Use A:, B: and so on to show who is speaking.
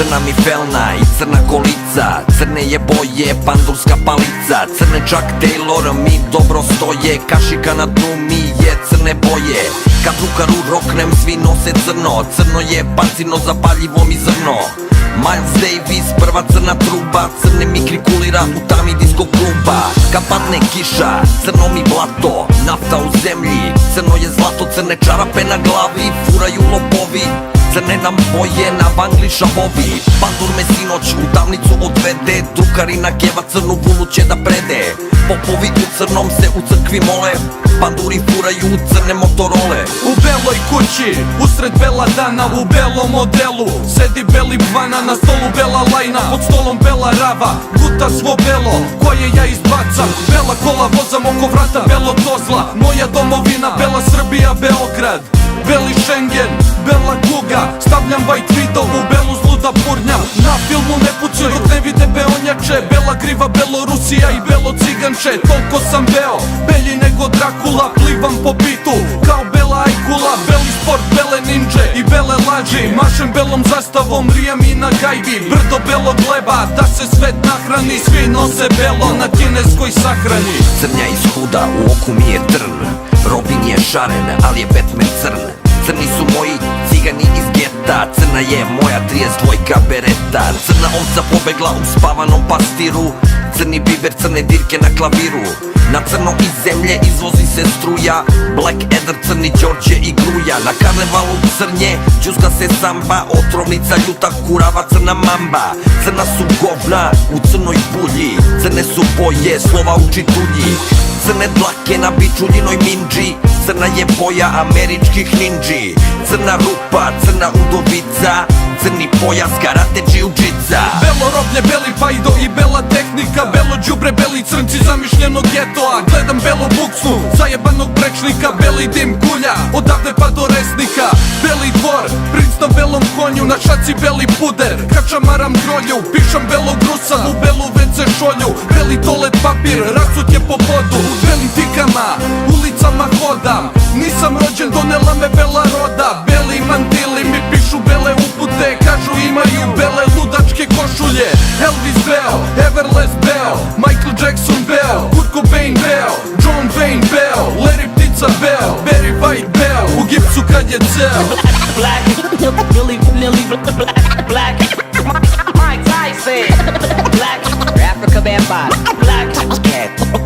A: Crna mi felna i crna kolica, crne je boje, pandurska palica, crne Chuck Taylor mi dobro stoje, kašika na dnu mi je crne boje. Kad rukaru roknem svi nose crno, crno je bacino zapaljivo mi zrno. Miles Davis, prva crna truba, crne mi krikulira u tami disko kluba. Kad padne kiša, crno mi blato, nafta u zemlji, crno je zlato, crne čarape na glavi, furaju lopovi, crne nam boje na bangli šabovi. Pandur me sinoć u tamnicu odvede, drukarina keva crnu vunu će da prede. Popovi u crnom se u crkvi mole, panduri furaju crne motorole.
B: U beloj kući, usred bela dana, u belom modelu sedi beli bvana, na stolu bela lajna, pod stolom bela rava, guta svo belo koje ja izbacam. Bela kola vozam oko vrata, belo tozla, moja domovina, bela Srbija, Beograd. Beli Schengen, bela kuga, stavljam white video u belu zlu da purnjam. Na filmu ne pucaju dok ne vide beonjače, bela griva, Belorusija i belo ciganče. Toliko sam beo, belji nego Drakula, plivam po bitu kao bela ajkula. Beli sport, bele ninja i bele laži, mašem belom zastavom, rijem i na gajbi. Brdo belog leba, da se svet nahrani, svi nose belo na kineskoj sahrani.
A: Crnja ishuda, u oku mi je trn, Robin je šaren, ali je Batman crn. Crni su moji cigani iz geta, crna je moja 32 bereta. Crna ovca pobegla u spavanom pastiru, crni biber, crne dirke na klaviru. Na crno iz zemlje izvozi se struja, Black Adder, crni Đorđe i Gruja. Na karnevalu crnje, džuska se samba, otrovnica, ljuta kurava, crna mamba. Crna su govna u crnoj bulji, crne su boje, slova u čitulji. Crne dlake na bičuljinoj minđi, crna je boja američkih ninđi. Crna rupa, crna udovica, crni pojas, karate, džiu-džica.
B: Belo roblje, beli pajdo i bela tehnika, belo đubre, beli crnci zamišljenog getoa. Gledam belo buksu, zajebanog prečnika, beli dim kulja, odavde pa do Resnika. Beli dvor, princ na belom konju, na šaci beli puder, kačamaram grolju, pišam belog Rusa u belu WC šolju. Beli toalet papir, rasut je po podu, u belim tikama, ulicama hodam. Nisam rođen, donela me bela roda, beli mantili mi pišu bele upute, kažu imaju bele ludačke košulje. Elvis beo, Everlast beo, Michael Jackson beo, Kurt Cobain beo, John Wayne beo, Larry Ptica beo, Barry White beo, u gipsu kad je ceo.
C: Black, Billy, black, Mike Tyson, black, Africa Bambaataa, black, cat.